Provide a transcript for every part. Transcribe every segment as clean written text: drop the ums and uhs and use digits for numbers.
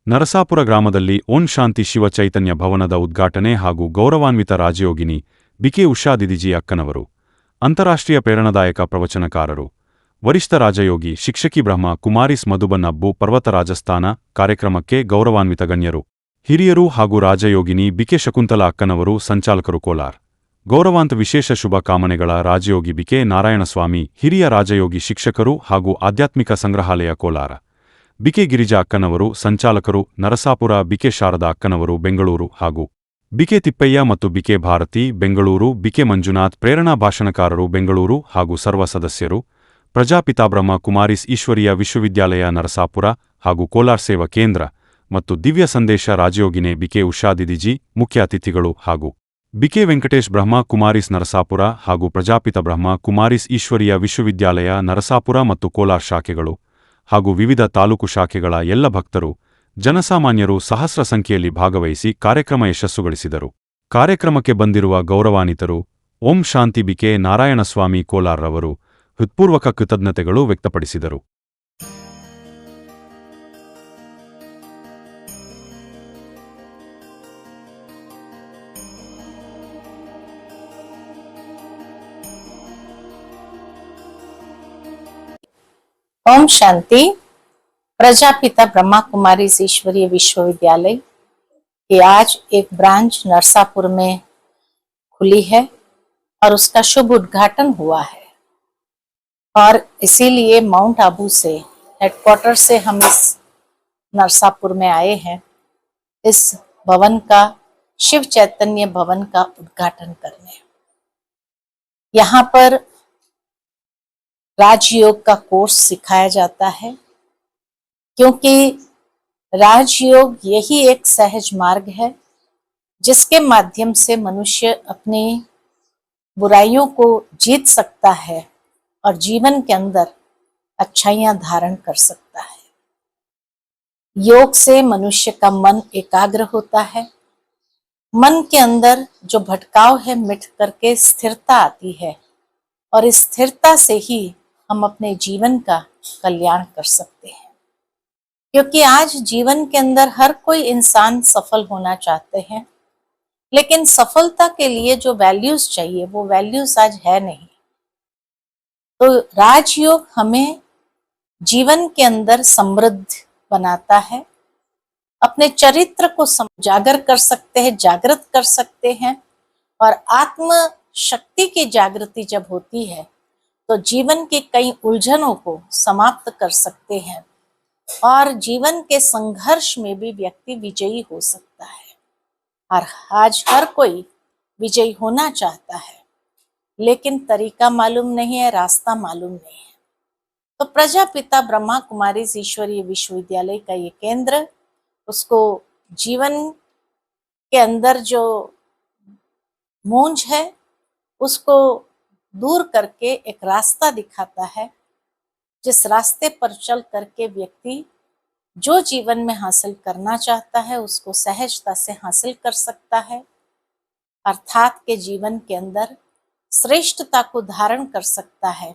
ನರಸಾಪುರ ಗ್ರಾಮದಲ್ಲಿ ಓಂ ಶಾಂತಿ ಶಿವ ಚೈತನ್ಯ ಭವನದ ಉದ್ಘಾಟನೆ ಹಾಗೂ ಗೌರವಾನ್ವಿತ ರಾಜಯೋಗಿನಿ ಬಿಕೆ ಉಷಾ ದಿದಿಜಿ ಅಕ್ಕನವರು, ಅಂತಾರಾಷ್ಟ್ರೀಯ ಪ್ರೇರಣಾದಾಯಕ ಪ್ರವಚನಕಾರರು, ವರಿಷ್ಠ ರಾಜಯೋಗಿ ಶಿಕ್ಷಕಿ ಬ್ರಹ್ಮ ಕುಮಾರಿಸ್ ಮಧುಬನ್ ಅಬ್ಬು ಪರ್ವತ ರಾಜಸ್ಥಾನ ಕಾರ್ಯಕ್ರಮಕ್ಕೆ ಗೌರವಾನ್ವಿತ ಗಣ್ಯರು, ಹಿರಿಯರು ಹಾಗೂ ರಾಜಯೋಗಿನಿ ಬಿಕೆ ಶಕುಂತಲಾ ಅಕ್ಕನವರು ಸಂಚಾಲಕರು ಕೋಲಾರ್. ಗೌರವಾಂತ ವಿಶೇಷ ಶುಭ ಕಾಮನೆಗಳ ರಾಜಯೋಗಿ ಬಿಕೆ ನಾರಾಯಣಸ್ವಾಮಿ ಹಿರಿಯ ರಾಜಯೋಗಿ ಶಿಕ್ಷಕರು ಹಾಗೂ ಆಧ್ಯಾತ್ಮಿಕ ಸಂಗ್ರಹಾಲಯ ಕೋಲಾರ. ಬಿಕೆ ಗಿರಿಜಾ ಅಕ್ಕನವರು ಸಂಚಾಲಕರು ನರಸಾಪುರ. ಬಿಕೆ ಶಾರದಾ ಅಕ್ಕನವರು ಬೆಂಗಳೂರು ಹಾಗೂ ಬಿಕೆ ತಿಪ್ಪಯ್ಯ ಮತ್ತು ಬಿಕೆ ಭಾರತಿ ಬೆಂಗಳೂರು. ಬಿಕೆ ಮಂಜುನಾಥ್ ಪ್ರೇರಣಾ ಭಾಷಣಕಾರರು ಬೆಂಗಳೂರು ಹಾಗೂ ಸರ್ವ ಸದಸ್ಯರು. ಪ್ರಜಾಪಿತಾ ಬ್ರಹ್ಮ ಕುಮಾರಿಸ್ ಈಶ್ವರೀಯ ವಿಶ್ವವಿದ್ಯಾಲಯ ನರಸಾಪುರ ಹಾಗೂ ಕೋಲಾರ್ ಸೇವಾ ಕೇಂದ್ರ ಮತ್ತು ದಿವ್ಯ ಸಂದೇಶ ರಾಜಯೋಗಿನೆ ಬಿಕೆ ಉಷಾ ದಿದಿಜಿ ಮುಖ್ಯ ಅತಿಥಿಗಳು ಹಾಗೂ ಬಿಕೆ ವೆಂಕಟೇಶ್ ಬ್ರಹ್ಮ ಕುಮಾರಿಸ್ ನರಸಾಪುರ ಹಾಗೂ ಪ್ರಜಾಪಿತ ಬ್ರಹ್ಮ ಕುಮಾರಿಸ್ ಈಶ್ವರೀಯ ವಿಶ್ವವಿದ್ಯಾಲಯ ನರಸಾಪುರ ಮತ್ತು ಕೋಲಾರ್ ಶಾಖೆಗಳು ಹಾಗೂ ವಿವಿಧ ತಾಲೂಕು ಶಾಖೆಗಳ ಎಲ್ಲ ಭಕ್ತರು, ಜನಸಾಮಾನ್ಯರು ಸಹಸ್ರ ಸಂಖ್ಯೆಯಲ್ಲಿ ಭಾಗವಹಿಸಿ ಕಾರ್ಯಕ್ರಮ ಯಶಸ್ಸುಗೊಳಿಸಿದರು. ಕಾರ್ಯಕ್ರಮಕ್ಕೆ ಬಂದಿರುವ ಗೌರವಾನ್ವಿತರು ಓಂ ಶಾಂತಿ ಬಿಕೆ ನಾರಾಯಣಸ್ವಾಮಿ ಕೋಲಾರ್ ರವರು ಹೃತ್ಪೂರ್ವಕ ಕೃತಜ್ಞತೆಗಳು ವ್ಯಕ್ತಪಡಿಸಿದರು. ओम शांति। प्रजापिता ब्रह्मा कुमारी ईश्वरीय विश्वविद्यालय की आज एक ब्रांच नरसापुर में खुली है और उसका शुभ उद्घाटन हुआ है और इसीलिए माउंट आबू से हेडक्वार्टर से हम इस नरसापुर में आए हैं इस भवन का, शिव चैतन्य भवन का उद्घाटन करने। यहाँ पर राजयोग का कोर्स सिखाया जाता है क्योंकि राजयोग यही एक सहज मार्ग है जिसके माध्यम से मनुष्य अपनी बुराइयों को जीत सकता है और जीवन के अंदर अच्छाइयां धारण कर सकता है। योग से मनुष्य का मन एकाग्र होता है, मन के अंदर जो भटकाव है मिट करके स्थिरता आती है और इस स्थिरता से ही हम अपने जीवन का कल्याण कर सकते हैं। क्योंकि आज जीवन के अंदर हर कोई इंसान सफल होना चाहते हैं, लेकिन सफलता के लिए जो वैल्यूज चाहिए वो वैल्यूज आज है नहीं। तो राजयोग हमें जीवन के अंदर समृद्ध बनाता है, अपने चरित्र को जागर कर सकते हैं, जागृत कर सकते हैं और आत्म शक्ति की जागृति जब होती है तो जीवन की कई उलझनों को समाप्त कर सकते हैं और जीवन के संघर्ष में भी व्यक्ति विजयी हो सकता है। और आज हर कोई विजयी होना चाहता है, लेकिन तरीका मालूम नहीं है, रास्ता मालूम नहीं है। तो प्रजापिता ब्रह्मा कुमारी ईश्वरीय विश्वविद्यालय का ये केंद्र उसको जीवन के अंदर जो मूंझ है उसको दूर करके एक रास्ता दिखाता है, जिस रास्ते पर चल करके व्यक्ति जो जीवन में हासिल करना चाहता है उसको सहजता से हासिल कर सकता है, अर्थात के जीवन के अंदर श्रेष्ठता को धारण कर सकता है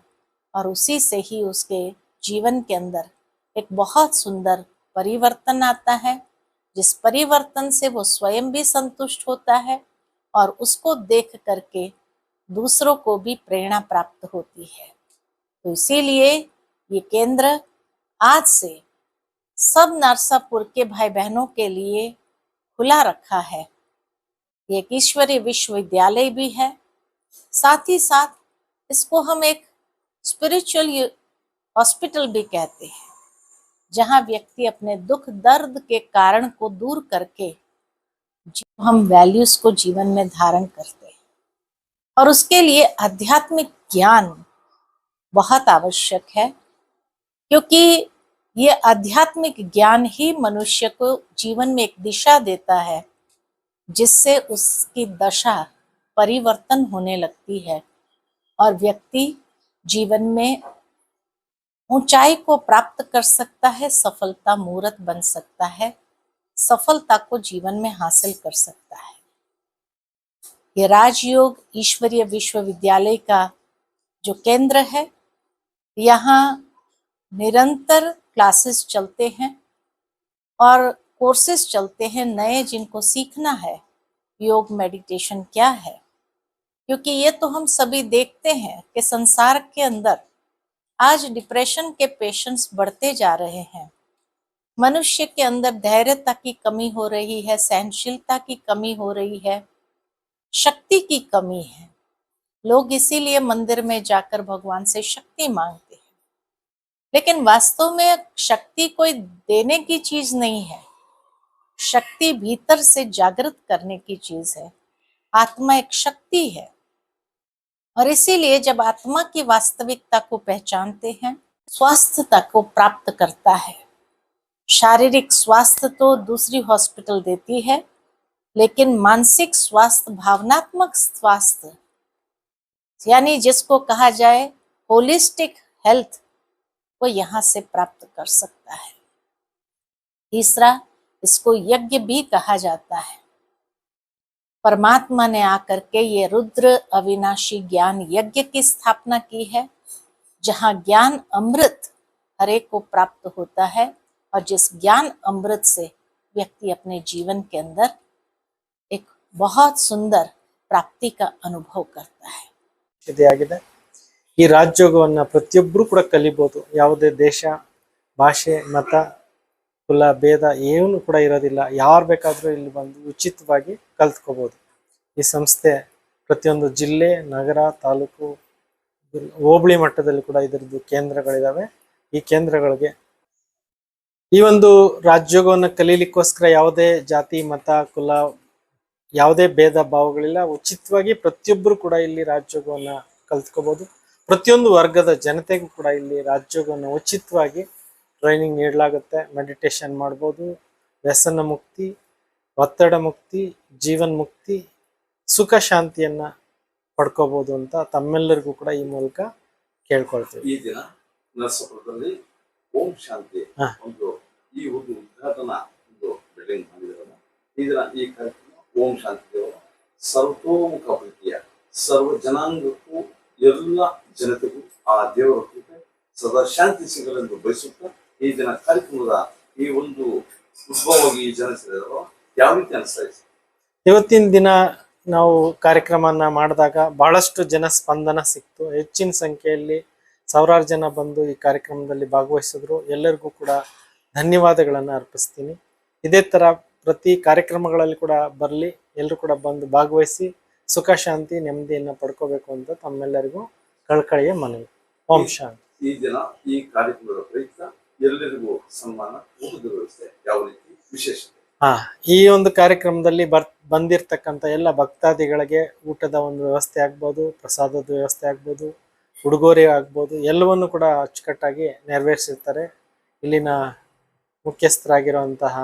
और उसी से ही उसके जीवन के अंदर एक बहुत सुंदर परिवर्तन आता है, जिस परिवर्तन से वो स्वयं भी संतुष्ट होता है और उसको देख करके दूसरों को भी प्रेरणा प्राप्त होती है। तो इसीलिए ये केंद्र आज से सब नरसापुर के भाई बहनों के लिए खुला रखा है। ये एक ईश्वरीय विश्वविद्यालय भी है, साथ ही साथ इसको हम एक स्पिरिचुअल हॉस्पिटल भी कहते हैं, जहाँ व्यक्ति अपने दुख दर्द के कारण को दूर करके हम वैल्यूज को जीवन में धारण करते हैं और उसके लिए आध्यात्मिक ज्ञान बहुत आवश्यक है, क्योंकि ये आध्यात्मिक ज्ञान ही मनुष्य को जीवन में एक दिशा देता है, जिससे उसकी दशा परिवर्तन होने लगती है और व्यक्ति जीवन में ऊंचाई को प्राप्त कर सकता है, सफलता मूर्त बन सकता है, सफलता को जीवन में हासिल कर सकता है। ये राजयोग ईश्वरीय विश्वविद्यालय का जो केंद्र है, यहाँ निरंतर क्लासेस चलते हैं और कोर्सेज चलते हैं नए जिनको सीखना है योग मेडिटेशन क्या है, क्योंकि ये तो हम सभी देखते हैं कि संसार के अंदर आज डिप्रेशन के पेशेंट्स बढ़ते जा रहे हैं। मनुष्य के अंदर धैर्यता की कमी हो रही है, सहनशीलता की कमी हो रही है, शक्ति की कमी है। लोग इसीलिए मंदिर में जाकर भगवान से शक्ति मांगते हैं, लेकिन वास्तव में शक्ति कोई देने की चीज नहीं है। शक्ति भीतर से जागृत करने की चीज है। आत्मा एक शक्ति है, और इसीलिए जब आत्मा की वास्तविकता को पहचानते हैं, स्वास्थ्यता को प्राप्त करता है। शारीरिक स्वास्थ्य तो दूसरी हॉस्पिटल देती है, लेकिन मानसिक स्वास्थ्य, भावनात्मक स्वास्थ्य, यानी जिसको कहा जाए होलिस्टिक हेल्थ, वो यहाँ से प्राप्त कर सकता है। तीसरा, इसको यज्ञ भी कहा जाता है। परमात्मा ने आकर के ये रुद्र अविनाशी ज्ञान यज्ञ की स्थापना की है, जहाँ ज्ञान अमृत हर एक को प्राप्त होता है, और जिस ज्ञान अमृत से व्यक्ति अपने जीवन के अंदर एक बहुत सुंदर प्राप्ति का अनुभव करता है। ಇದಾಗಿದೆ ಈ ರಾಜಯೋಗವನ್ನ ಪ್ರತಿಯೊಬ್ಬರು ಕೂಡ ಕಲಿಬಹುದು. ಯಾವುದೇ ದೇಶ, ಭಾಷೆ, ಮತ, ಕುಲ, ಭೇದ ಏನು ಕೂಡ ಇರೋದಿಲ್ಲ. ಯಾರು ಬೇಕಾದರೂ ಇಲ್ಲಿ ಬಂದು ಉಚಿತವಾಗಿ ಕಲ್ತ್ಕೋಬಹುದು. ಈ ಸಂಸ್ಥೆ ಪ್ರತಿಯೊಂದು ಜಿಲ್ಲೆ, ನಗರ, ತಾಲೂಕು, ಹೋಬಳಿ ಮಟ್ಟದಲ್ಲಿ ಕೂಡ ಇದರದ್ದು ಕೇಂದ್ರಗಳಿದಾವೆ. ಈ ಕೇಂದ್ರಗಳಿಗೆ ಈ ಒಂದು ರಾಜಯೋಗವನ್ನು ಕಲೀಲಿಕ್ಕೋಸ್ಕರ ಯಾವುದೇ ಜಾತಿ, ಮತ, ಕುಲ, ಯಾವುದೇ ಭೇದ ಭಾವಗಳಿಲ್ಲ. ಉಚಿತವಾಗಿ ಪ್ರತಿಯೊಬ್ಬರು ಕೂಡ ಇಲ್ಲಿ ರಾಜಯೋಗವನ್ನ ಕಲ್ತ್ಕೋಬಹುದು. ಪ್ರತಿಯೊಂದು ವರ್ಗದ ಜನತೆಗೂ ಕೂಡ ಇಲ್ಲಿ ರಾಜಯೋಗವನ್ನು ಉಚಿತವಾಗಿ ಟ್ರೈನಿಂಗ್ ನೀಡಲಾಗುತ್ತೆ. ಮೆಡಿಟೇಷನ್ ಮಾಡ್ಬೋದು, ವ್ಯಸನ ಮುಕ್ತಿ, ಒತ್ತಡ ಮುಕ್ತಿ, ಜೀವನ್ ಮುಕ್ತಿ, ಸುಖ ಶಾಂತಿಯನ್ನ ಪಡ್ಕೋಬಹುದು ಅಂತ ತಮ್ಮೆಲ್ಲರಿಗೂ ಕೂಡ ಈ ಮೂಲಕ ಕೇಳ್ಕೊಳ್ತೀವಿ. ಈ ದಿನ ನರಸಾಪುರದಲ್ಲಿ ಓಂ ಶಾಂತಿ ಒಂದು ಉದ್ಘಾಟನಾ ಒಂದು ಬಿಲ್ಡಿಂಗ್ ಮಾಡಿದಾರಲ್ಲ, ಈ ದಿನ ಈ ಕಾರ್ಯಕ್ರಮ ಓಂ ಶಾಂತಿ ದೇವರ ಸರ್ವತೋಮುಖ ಪ್ರೀತಿಯ ಸರ್ವ ಜನಾಂಗಕ್ಕೂ ಎಲ್ಲ ಜನತೆಗೂ ಆ ದೇವರ ಕೃಪೆ ಸದಾ ಶಾಂತಿ ಸಿಗಲೆಂದು ಬಯಸುತ್ತಾ ಈ ದಿನ ಕಾರ್ಯಕ್ರಮದ ಈ ಒಂದು ಉದ್ಭವವಾಗಿ ಜನ ಸೇರಿದವರು ಯಾವ ರೀತಿ ಅನಿಸ್ತಾ ಇದೆ? ಇವತ್ತಿನ ದಿನ ನಾವು ಕಾರ್ಯಕ್ರಮನ ಮಾಡಿದಾಗ ಬಹಳಷ್ಟು ಜನ ಸ್ಪಂದನ ಸಿಕ್ತು. ಹೆಚ್ಚಿನ ಸಂಖ್ಯೆಯಲ್ಲಿ ಸಾವಿರಾರು ಜನ ಬಂದು ಈ ಕಾರ್ಯಕ್ರಮದಲ್ಲಿ ಭಾಗವಹಿಸಿದ್ರು. ಎಲ್ಲರಿಗೂ ಕೂಡ ಧನ್ಯವಾದಗಳನ್ನು ಅರ್ಪಿಸ್ತೀನಿ. ಇದೇ ತರ ಪ್ರತಿ ಕಾರ್ಯಕ್ರಮಗಳಲ್ಲಿ ಕೂಡ ಬರಲಿ, ಎಲ್ಲರೂ ಕೂಡ ಬಂದು ಭಾಗವಹಿಸಿ ಸುಖ ಶಾಂತಿ ನೆಮ್ಮದಿಯನ್ನ ಪಡ್ಕೋಬೇಕು ಅಂತ ತಮ್ಮೆಲ್ಲರಿಗೂ ಕಳಕಳಿಯ ಮನವಿ. ಓಂ ಶಾಂತಿ. ಈ ದಿನ ಈ ಕಾರ್ಯಕ್ರಮದ ಪ್ರಯುಕ್ತ ಎಲ್ಲರಿಗೂ ಸನ್ಮಾನ, ಊಟದ ವ್ಯವಸ್ಥೆ ಯಾವ ರೀತಿ ವಿಶೇಷತೆ? ಈ ಒಂದು ಕಾರ್ಯಕ್ರಮದಲ್ಲಿ ಬಂದಿರ್ತಕ್ಕಂಥ ಎಲ್ಲ ಭಕ್ತಾದಿಗಳಿಗೆ ಊಟದ ಒಂದು ವ್ಯವಸ್ಥೆ ಆಗ್ಬೋದು, ಪ್ರಸಾದದ ವ್ಯವಸ್ಥೆ ಆಗ್ಬೋದು, ಉಡುಗೊರೆ ಆಗ್ಬೋದು, ಎಲ್ಲವನ್ನು ಕೂಡ ಅಚ್ಚುಕಟ್ಟಾಗಿ ನೆರವೇರಿಸಿರ್ತಾರೆ. ಇಲ್ಲಿನ ಮುಖ್ಯಸ್ಥರಾಗಿರುವಂತಹ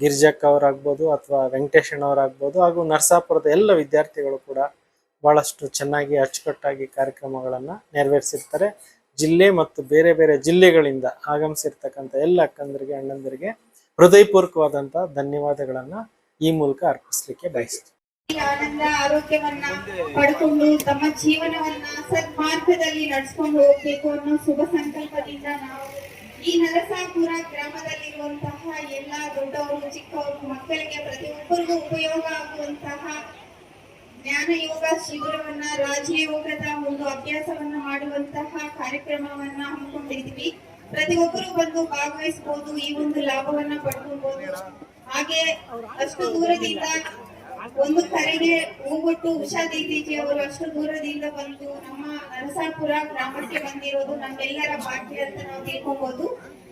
ಗಿರಿಜಕ್ಕ ಅವರಾಗ್ಬೋದು ಅಥವಾ ವೆಂಕಟೇಶಣ್ಣವರಾಗ್ಬೋದು, ಹಾಗೂ ನರಸಾಪುರದ ಎಲ್ಲ ವಿದ್ಯಾರ್ಥಿಗಳು ಕೂಡ ಬಹಳಷ್ಟು ಚೆನ್ನಾಗಿ ಅಚ್ಚುಕಟ್ಟಾಗಿ ಕಾರ್ಯಕ್ರಮಗಳನ್ನ ನೆರವೇರಿಸಿರ್ತಾರೆ. ಜಿಲ್ಲೆ ಮತ್ತು ಬೇರೆ ಬೇರೆ ಜಿಲ್ಲೆಗಳಿಂದ ಆಗಮಿಸಿರ್ತಕ್ಕಂಥ ಎಲ್ಲ ಅಕ್ಕಂದರಿಗೆ, ಅಣ್ಣಂದರಿಗೆ ಹೃದಯಪೂರ್ವಕವಾದಂತಹ ಧನ್ಯವಾದಗಳನ್ನ ಈ ಮೂಲಕ ಅರ್ಪಿಸ್ಲಿಕ್ಕೆ ಬಯಸ್ತೀನಿ. ಆನಂದ ಆರೋಗ್ಯವನ್ನ ಪಡ್ಕೊಂಡು ತಮ್ಮ ಜೀವನವನ್ನ ಸನ್ಮಾರ್ಗದಲ್ಲಿ ನಡೆಸ್ಕೊಂಡು ಹೋಗ್ಬೇಕು ಅನ್ನೋ ಶುಭ ಸಂಕಲ್ಪದಿಂದ ನಾವು ಈ ನರಸಾಪುರ ಗ್ರಾಮದಲ್ಲಿರುವಂತಹ ಎಲ್ಲ ದೊಡ್ಡವರು, ಚಿಕ್ಕವರು, ಮಕ್ಕಳಿಗೆ ಪ್ರತಿಯೊಬ್ಬರಿಗೂ ಉಪಯೋಗ ಆಗುವಂತಹ ಜ್ಞಾನ ಯೋಗ ಶಿಬಿರವನ್ನ, ರಾಜಯೋಗದ ಒಂದು ಅಭ್ಯಾಸವನ್ನ ಮಾಡುವಂತಹ ಕಾರ್ಯಕ್ರಮವನ್ನ ಹಮ್ಮಿಕೊಂಡಿದ್ವಿ. ಪ್ರತಿಯೊಬ್ಬರು ಬಂದು ಭಾಗವಹಿಸಬಹುದು, ಈ ಒಂದು ಲಾಭವನ್ನ ಪಡ್ಕೊಬಹುದು. ಹಾಗೆ ಅಷ್ಟು ದೂರದಿಂದ ಒಂದು ಕರೆಗೆ ಹೋಗ್ಬಿಟ್ಟು ಉಷಾ ದೀದಿಜಿ ಅವರು ಅಷ್ಟು ದೂರದಿಂದ ಬಂದು ನಮ್ಮ ನರಸಾಪುರ ಗ್ರಾಮಕ್ಕೆ ಬಂದಿರೋದು ನಮ್ಮೆಲ್ಲರ ಭಾಗ್ಯ ಅಂತ ನಾವು ತಿಳ್ಕೊಬಹುದು.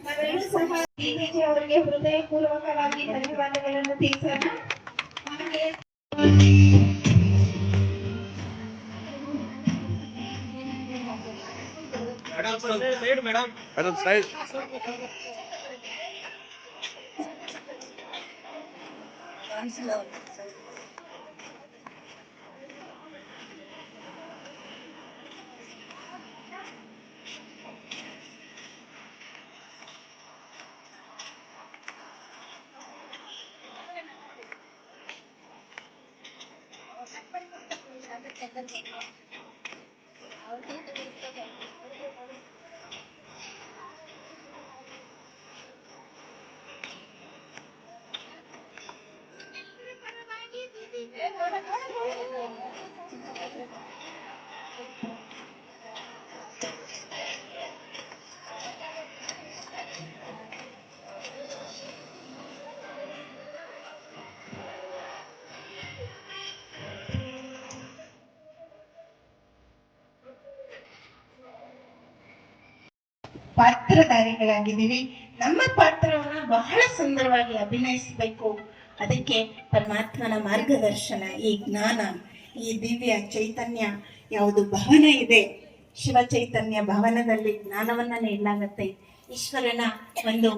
ನಾವೆಲ್ಲರೂ ಸಹ ದೀದಿಜಿ ಅವರಿಗೆ ಹೃದಯಪೂರ್ವಕವಾಗಿ ಧನ್ಯವಾದಗಳನ್ನು ತಿಳಿಸೋಣ. ಹಾಗೆ ಪಾತ್ರಧಾರಿಗಳಾಗಿದ್ದೀವಿ. ನಮ್ಮ ಪಾತ್ರವನ್ನ ಬಹಳ ಸುಂದರವಾಗಿ ಅಭಿನಯಿಸಬೇಕು. ಅದಕ್ಕೆ ಪರಮಾತ್ಮನ ಮಾರ್ಗದರ್ಶನ, ಈ ಜ್ಞಾನ, ಈ ದಿವ್ಯ ಚೈತನ್ಯ ಯಾವುದು ಭವನ ಇದೆ, ಶಿವ ಚೈತನ್ಯ ಭವನದಲ್ಲಿ ಜ್ಞಾನವನ್ನ ನೀಡಲಾಗತ್ತೆ. ಈಶ್ವರನ ಒಂದು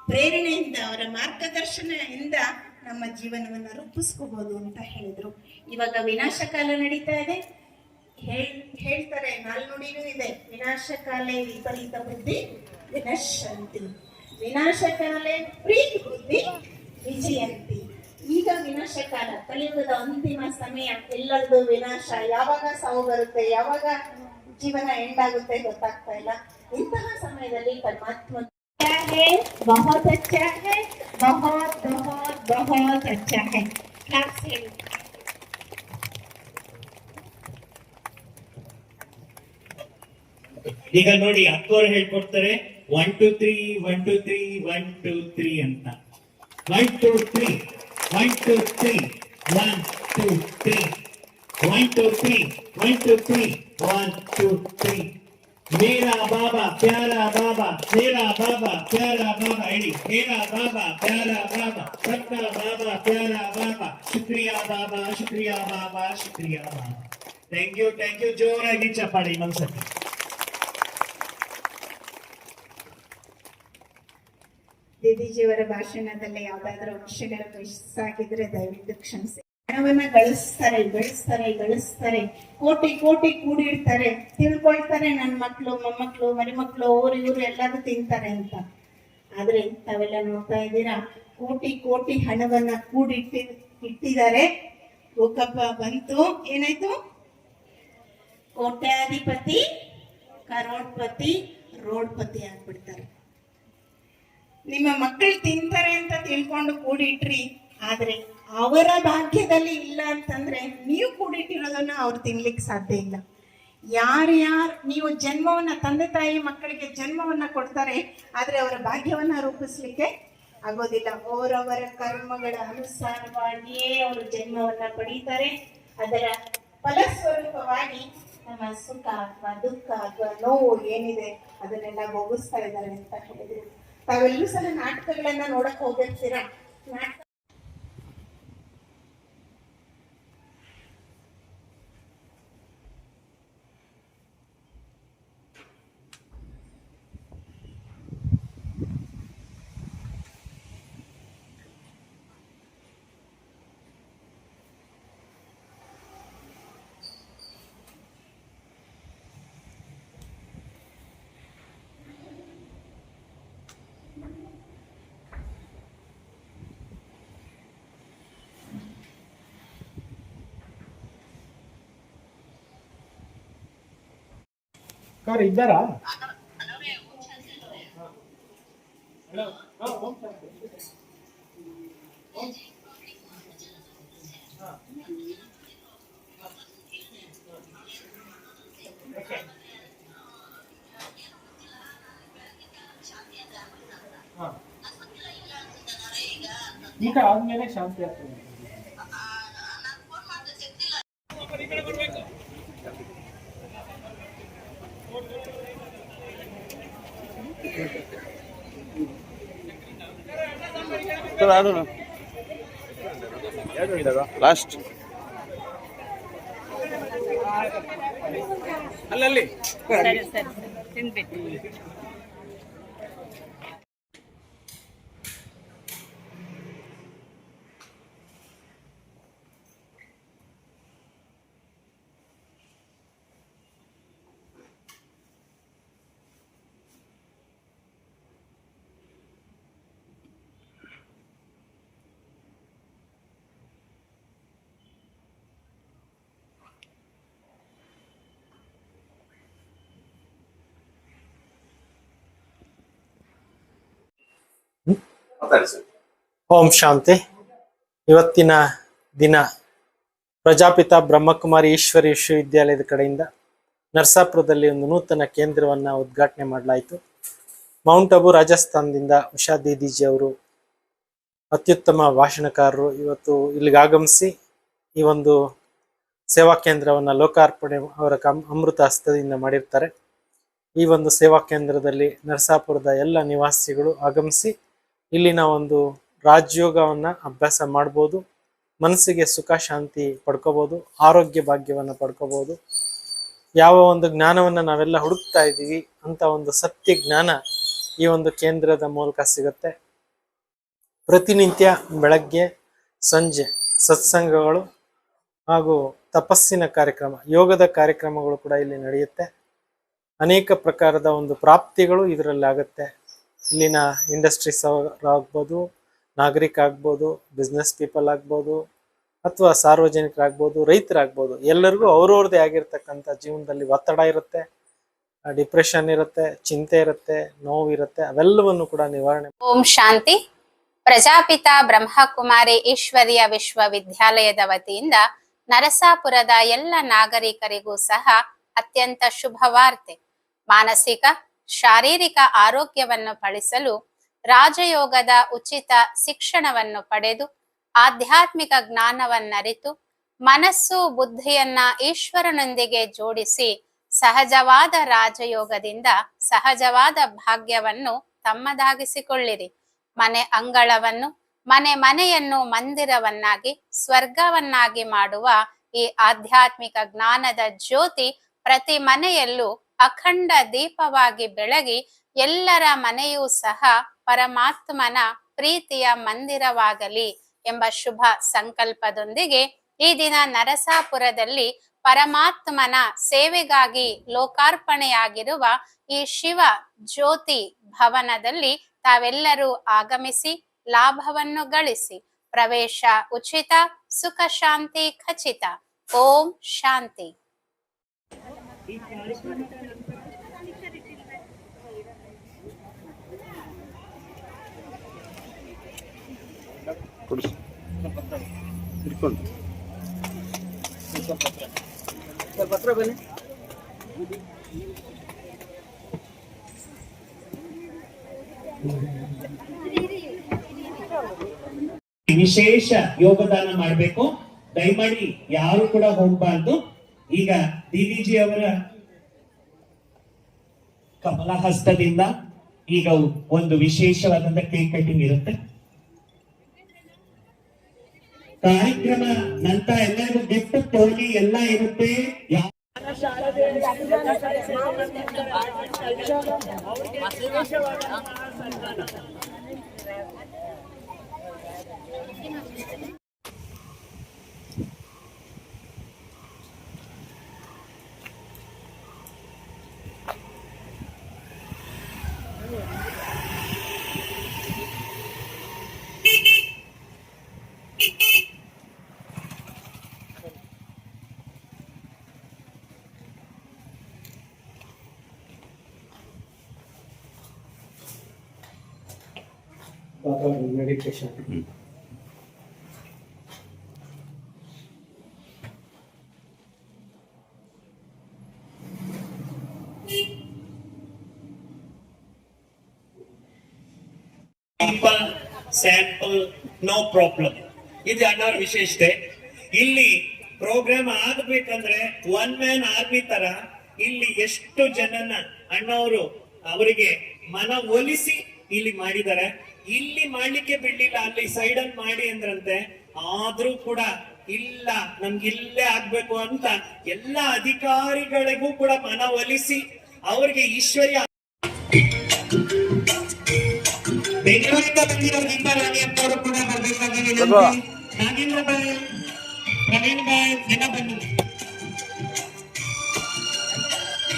ಪ್ರೇರಣೆಯಿಂದ, ಅವರ ಮಾರ್ಗದರ್ಶನದಿಂದ ನಮ್ಮ ಜೀವನವನ್ನ ರೂಪಿಸ್ಕೋಬಹುದು ಅಂತ ಹೇಳಿದ್ರು. ಇವಾಗ ವಿನಾಶ ಕಾಲ ನಡೀತಾ ಇದೆ. ಹೇಳ್ತಾರೆ, ನಾಲ್ನುಡಿನೂ ಇದೆ, ವಿನಾಶ ಕಾಲೇ ವಿಪರೀತ ಬುದ್ಧಿ ವಿನಶ್ಯಂತಿ, ವಿನಾಶ ಕಾಲೇ ಪ್ರೀತಿ ಬುದ್ಧಿ ವಿಜಯಂತಿ. ಈಗ ವಿನಾಶ ಕಾಲ, ಕಲಿಯುಗದ ಅಂತಿಮ ಸಮಯ, ಎಲ್ಲರದು ವಿನಾಶ. ಯಾವಾಗ ಸಾವು ಬರುತ್ತೆ, ಯಾವಾಗ ಜೀವನ ಎಂಡಾಗುತ್ತೆ ಗೊತ್ತಾಗ್ತಾ ಇಲ್ಲ. ಇಂತಹ ಸಮಯದಲ್ಲಿ ಪರಮಾತ್ಮ बहुत अच्छा है, बहुत बहुत बहुत अच्छा है. क्लास ಹೇಳಿ. ಈಗ ನೋಡಿ, ಅಕ್ಕವ್ರು ಹೇಳ್ಕೊಡ್ತಾರೆ 1 2 3 1 2 3 1 2 3 ಅಂತ. 1 2 3 1 2 3 1 2 3 1 2 3 1 2 3 1 2 3. मेरा बाबा प्यारा बाबा, मेरा बाबा प्यारा बाबा, ಹೇಳಿ, मेरा बाबा प्यारा बाबा, सबका बाबा प्यारा बाबा, शुक्रिया बाबा, शुक्रिया बाबा, शुक्रिया बाबा. Thank you. ಜೋರಾಗಿ ಚಪ್ಪಾಳೆ ಇನ್ನೊಂದ್ಸತಿ. ದೀದಿಜಿಯವರ ಭಾಷಣದಲ್ಲಿ ಯಾವ್ದಾದ್ರು ಅಂಶಗಳು ಮಿಸ್ ಆಗಿದ್ರೆ ದಯವಿಟ್ಟು ಕ್ಷಮಿಸಿ. ಹಣವನ್ನ ಗಳಿಸ್ತಾರೆ, ಕೋಟಿ ಕೂಡಿಡ್ತಾರೆ, ತಿಳ್ಕೊಳ್ತಾರೆ ನನ್ನ ಮಕ್ಕಳು, ಮೊಮ್ಮಕ್ಕಳು, ಮರಿಮಕ್ಕಳು, ಇವರು ಎಲ್ಲರೂ ತಿಂತಾರೆ ಅಂತ. ಆದ್ರೆ ತಾವೆಲ್ಲ ನೋಡ್ತಾ ಇದ್ದೀರಾ, ಕೋಟಿ ಹಣವನ್ನ ಇಟ್ಟಿದ್ದಾರೆ. ಭೂಕಂಪ ಬಂತು, ಏನಾಯ್ತು? ಕೋಟ್ಯಾಧಿಪತಿ ಕರೋಡ್ಪತಿ ರೋಡ್ಪತಿ ಆಗ್ಬಿಡ್ತಾರೆ. ನಿಮ್ಮ ಮಕ್ಕಳು ತಿಂತಾರೆ ಅಂತ ತಿಳ್ಕೊಂಡು ಕೂಡಿಟ್ರಿ, ಆದ್ರೆ ಅವರ ಭಾಗ್ಯದಲ್ಲಿ ಇಲ್ಲ ಅಂತಂದ್ರೆ ನೀವು ಕೂಡಿಟ್ಟಿರೋದನ್ನ ಅವ್ರು ತಿನ್ಲಿಕ್ಕೆ ಸಾಧ್ಯ ಇಲ್ಲ. ನೀವು ಜನ್ಮವನ್ನ, ತಂದೆ ತಾಯಿ ಮಕ್ಕಳಿಗೆ ಜನ್ಮವನ್ನ ಕೊಡ್ತಾರೆ, ಆದ್ರೆ ಅವರ ಭಾಗ್ಯವನ್ನ ರೂಪಿಸ್ಲಿಕ್ಕೆ ಆಗೋದಿಲ್ಲ. ಅವರವರ ಕರ್ಮಗಳ ಅನುಸಾರವಾಗಿಯೇ ಅವರು ಜನ್ಮವನ್ನ ಪಡೀತಾರೆ. ಅದರ ಫಲಸ್ವರೂಪವಾಗಿ ನಮ್ಮ ಸುಖ ಅಥವಾ ದುಃಖ ಅಥವಾ ನೋವು ಏನಿದೆ ಅದನ್ನೆಲ್ಲ ಭೋಗಿಸ್ತಾ ಇದ್ದಾರೆ ಅಂತ ಹೇಳಿದ್ರು. ತಾವೆಲ್ಲರೂ ಸಹ ನಾಟಕಗಳನ್ನ ನೋಡಕ್ ಹೋಗಿರ್ತೀರ. ಅವ್ರು ಇದ್ದಾರಾ? ಈಗ ಆದ್ಮೇಲೆ ಶಾಂತಿ ಆಗ್ತದೆ. ಲಾಸ್ಟ್ ಅಲ್ಲಲ್ಲಿ ತಿನ್ಬಿಟ್ಟು ಓಂ ಶಾಂತಿ. ಇವತ್ತಿನ ದಿನ ಪ್ರಜಾಪಿತ ಬ್ರಹ್ಮಕುಮಾರಿ ಈಶ್ವರಿ ವಿಶ್ವವಿದ್ಯಾಲಯದ ಕಡೆಯಿಂದ ನರಸಾಪುರದಲ್ಲಿ ಒಂದು ನೂತನ ಕೇಂದ್ರವನ್ನ ಉದ್ಘಾಟನೆ ಮಾಡಲಾಯಿತು. ಮೌಂಟ್ ಅಬು ರಾಜಸ್ಥಾನದಿಂದ ಉಷಾ ದೀದಿಜಿ ಅವರು ಅತ್ಯುತ್ತಮ ಭಾಷಣಕಾರರು ಇವತ್ತು ಇಲ್ಲಿಗೆ ಆಗಮಿಸಿ ಈ ಒಂದು ಸೇವಾ ಕೇಂದ್ರವನ್ನ ಲೋಕಾರ್ಪಣೆ ಅವರ ಅಮೃತ ಹಸ್ತದಿಂದ ಮಾಡಿರ್ತಾರೆ. ಈ ಒಂದು ಸೇವಾ ಕೇಂದ್ರದಲ್ಲಿ ನರಸಾಪುರದ ಎಲ್ಲ ನಿವಾಸಿಗಳು ಆಗಮಿಸಿ ಇಲ್ಲಿನ ಒಂದು ರಾಜಯೋಗವನ್ನು ಅಭ್ಯಾಸ ಮಾಡ್ಬೋದು. ಮನಸ್ಸಿಗೆ ಸುಖ ಶಾಂತಿ ಪಡ್ಕೋಬೋದು, ಆರೋಗ್ಯ ಭಾಗ್ಯವನ್ನು ಪಡ್ಕೋಬೋದು. ಯಾವ ಒಂದು ಜ್ಞಾನವನ್ನು ನಾವೆಲ್ಲ ಹುಡುಕ್ತಾ ಇದ್ದೀವಿ ಅಂತ ಒಂದು ಸತ್ಯ ಜ್ಞಾನ ಈ ಒಂದು ಕೇಂದ್ರದ ಮೂಲಕ ಸಿಗುತ್ತೆ. ಪ್ರತಿನಿತ್ಯ ಬೆಳಗ್ಗೆ ಸಂಜೆ ಸತ್ಸಂಗಗಳು ಹಾಗೂ ತಪಸ್ಸಿನ ಕಾರ್ಯಕ್ರಮ, ಯೋಗದ ಕಾರ್ಯಕ್ರಮಗಳು ಕೂಡ ಇಲ್ಲಿ ನಡೆಯುತ್ತೆ. ಅನೇಕ ಪ್ರಕಾರದ ಒಂದು ಪ್ರಾಪ್ತಿಗಳು ಇದರಲ್ಲಿ ಆಗುತ್ತೆ. ಇಲ್ಲಿನ ಇಂಡಸ್ಟ್ರೀಸ್ ಆಗ್ಬೋದು, ನಾಗರಿಕ ಆಗ್ಬೋದು, ಬಿಸ್ನೆಸ್ ಪೀಪಲ್ ಆಗ್ಬೋದು, ಅಥವಾ ಸಾರ್ವಜನಿಕರಾಗ್ಬೋದು, ರೈತರಾಗ್ಬೋದು, ಎಲ್ಲರಿಗೂ ಅವ್ರವ್ರದ್ದೇ ಆಗಿರ್ತಕ್ಕಂಥ ಜೀವನದಲ್ಲಿ ಒತ್ತಡ ಇರುತ್ತೆ, ಡಿಪ್ರೆಷನ್ ಇರುತ್ತೆ, ಚಿಂತೆ ಇರುತ್ತೆ, ನೋವಿರುತ್ತೆ, ಅವೆಲ್ಲವನ್ನು ಕೂಡ ನಿವಾರಣೆ. ಓಂ ಶಾಂತಿ. ಪ್ರಜಾಪಿತ ಬ್ರಹ್ಮಕುಮಾರಿ ಈಶ್ವರೀಯ ವಿಶ್ವವಿದ್ಯಾಲಯದ ವತಿಯಿಂದ ನರಸಾಪುರದ ಎಲ್ಲ ನಾಗರಿಕರಿಗೂ ಸಹ ಅತ್ಯಂತ ಶುಭವಾರ್ತೆ. ಮಾನಸಿಕ ಶಾರೀರಿಕ ಆರೋಗ್ಯವನ್ನು ಪಡಿಸಲು ರಾಜಯೋಗದ ಉಚಿತ ಶಿಕ್ಷಣವನ್ನು ಪಡೆದು ಆಧ್ಯಾತ್ಮಿಕ ಜ್ಞಾನವನ್ನರಿತು ಮನಸ್ಸು ಬುದ್ಧಿಯನ್ನ ಈಶ್ವರನೊಂದಿಗೆ ಜೋಡಿಸಿ ಸಹಜವಾದ ರಾಜಯೋಗದಿಂದ ಸಹಜವಾದ ಭಾಗ್ಯವನ್ನು ತಮ್ಮದಾಗಿಸಿಕೊಳ್ಳಿರಿ. ಮನೆ ಅಂಗಳವನ್ನು ಮನೆಯನ್ನು ಮಂದಿರವನ್ನಾಗಿ ಸ್ವರ್ಗವನ್ನಾಗಿ ಮಾಡುವ ಈ ಆಧ್ಯಾತ್ಮಿಕ ಜ್ಞಾನದ ಜ್ಯೋತಿ ಪ್ರತಿ ಮನೆಯಲ್ಲೂ ಅಖಂಡ ದೀಪವಾಗಿ ಬೆಳಗಿ ಎಲ್ಲರ ಮನೆಯೂ ಸಹ ಪರಮಾತ್ಮನ ಪ್ರೀತಿಯ ಮಂದಿರವಾಗಲಿ ಎಂಬ ಶುಭ ಸಂಕಲ್ಪದೊಂದಿಗೆ ಈ ದಿನ ನರಸಾಪುರದಲ್ಲಿ ಪರಮಾತ್ಮನ ಸೇವೆಗಾಗಿ ಲೋಕಾರ್ಪಣೆಯಾಗಿರುವ ಈ ಶಿವ ಜ್ಯೋತಿ ಭವನದಲ್ಲಿ ತಾವೆಲ್ಲರೂ ಆಗಮಿಸಿ ಲಾಭವನ್ನು ಗಳಿಸಿ. ಪ್ರವೇಶ ಉಚಿತ, ಸುಖ ಶಾಂತಿ ಖಚಿತ. ಓಂ ಶಾಂತಿ. ವಿಶೇಷ ಯೋಗದಾನ ಮಾಡಬೇಕು. ದಯಮಾಡಿ ಯಾರು ಕೂಡ ಹೋಗಬಾರ್ದು. ಈಗ ದಿವಿಜಿ ಅವರ ಕಮಲಹಸ್ತದಿಂದ ಈಗ ಒಂದು ವಿಶೇಷವಾದಂತ ಕೇಕ್ ಕಟಿಂಗ್ ಇರುತ್ತೆ. ಕಾರ್ಯಕ್ರಮ ನಂತರ ಎಲ್ಲರಿಗೂ ಗಿಫ್ಟ್ ತೋಲಿ ಎಲ್ಲ ಇರುತ್ತೆ. ಮೆಡಿಟೇಷನ್. Sample no problem. ಇದು ಅಣ್ಣವ್ರ ವಿಶೇಷತೆ. ಇಲ್ಲಿ ಪ್ರೋಗ್ರಾಮ್ ಆಗ್ಬೇಕಂದ್ರೆ ಒನ್ ಮ್ಯಾನ್ ಆರ್ಮಿ ತರ ಇಲ್ಲಿ ಎಷ್ಟು ಜನನ ಅಣ್ಣವರು ಅವರಿಗೆ ಮನ ಒಲಿಸಿ ಇಲ್ಲಿ ಮಾಡಿದ್ದಾರೆ. ಇಲ್ಲಿ ಮಾಡ್ಲಿಕ್ಕೆ ಬಿಡ್ಲಿಲ್ಲ, ಅಲ್ಲಿ ಸೈಡ್ ಅಲ್ಲಿ ಮಾಡಿ ಅಂದ್ರಂತೆ. ಆದ್ರೂ ಕೂಡ ಇಲ್ಲ, ನಮ್ಗೆ ಇಲ್ಲೇ ಆಗ್ಬೇಕು ಅಂತ ಎಲ್ಲ ಅಧಿಕಾರಿಗಳಿಗೂ ಕೂಡ ಮನ ಒಲಿಸಿ ಅವರಿಗೆ ಈಶ್ವರ್ಯ. ಬೆಂಗಳೂರಿಂದ ಬಂದಿರೋ ಲಿಂಗರಾಣಿ ಅಂತವರು ಕೂಡ ಬರ್ಬೇಕಾಗಿ ನಾಗೇಂದ್ರ ಬಾಯ್, ಪ್ರವೀಣ್ ಬಾಯ್ ಜನ ಬನ್ನಿ.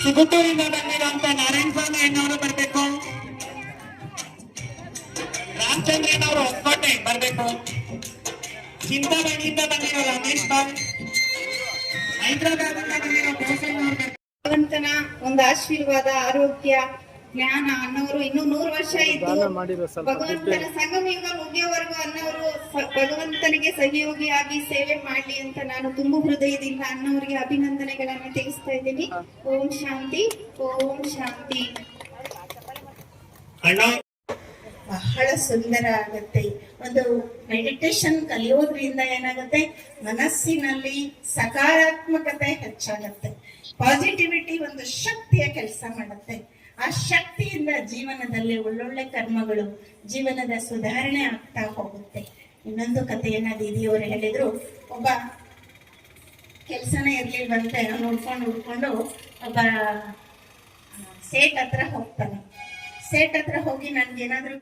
ಸುಗುತ್ತೂರಿಂದ ಬಂದಿರೋಂತ ನಾರಾಯಣ ಸ್ವಾಮಿ ಅಣ್ಣವರು ಬರ್ಬೇಕು. ರಾಮಚಂದ್ರನವರು ಹೊಸಕೋಟೆ ಬರ್ಬೇಕು. ಚಿಂತಾಮಣಿಯಿಂದ ಬಂದಿರೋ ರಮೇಶ್ ಬಾಯ್, ಹೈದರಾಬಾದ್ ಬಂದಿರೋ ಭಗವಂತನ ಒಂದು ಆಶೀರ್ವಾದ, ಆರೋಗ್ಯ, ಜ್ಞಾನ ಅನ್ನೋರು ಇನ್ನು 100 ವರ್ಷ ಇದ್ದು ಭಗವಂತನ ಸಂಗಮಯುಗ ಮುಗಿಯೋವರೆಗೂ ಅನ್ನೋರು ಭಗವಂತನಿಗೆ ಸಹಯೋಗಿಯಾಗಿ ಸೇವೆ ಮಾಡ್ಲಿ ಅಂತ ನಾನು ತುಂಬು ಹೃದಯದಿಂದ ಅನ್ನೋರಿಗೆ ಅಭಿನಂದನೆಗಳನ್ನು ತಿಳಿಸ್ತಾ ಇದ್ದೀನಿ. ಓಂ ಶಾಂತಿ, ಓಂ ಶಾಂತಿ. ಬಹಳ ಸುಂದರ ಆಗುತ್ತೆ. ಒಂದು ಮೆಡಿಟೇಷನ್ ಕಲಿಯೋದ್ರಿಂದ ಏನಾಗುತ್ತೆ, ಮನಸ್ಸಿನಲ್ಲಿ ಸಕಾರಾತ್ಮಕತೆ ಹೆಚ್ಚಾಗುತ್ತೆ, ಪಾಸಿಟಿವಿಟಿ ಒಂದು ಶಕ್ತಿಯ ಕೆಲಸ ಮಾಡುತ್ತೆ. ಆ ಶಕ್ತಿಯಿಂದ ಜೀವನದಲ್ಲಿ ಒಳ್ಳೊಳ್ಳೆ ಕರ್ಮಗಳು, ಜೀವನದ ಸುಧಾರಣೆ ಆಗ್ತಾ ಹೋಗುತ್ತೆ. ಇನ್ನೊಂದು ಕಥೆಯನ್ನ ದೀದಿಯವರು ಹೇಳಿದ್ರು. ಒಬ್ಬ ಕೆಲಸನೇ ಇರ್ಲಿಲ್ವಂತೆ, ಹುಡ್ಕೊಂಡು ಒಬ್ಬ ಸೇಟ್ ಹತ್ರ ಹೋಗ್ತಾನೆ. ಸೇಟ್ ಹತ್ರ ಹೋಗಿ ನನ್ಗೇನಾದ್ರೂ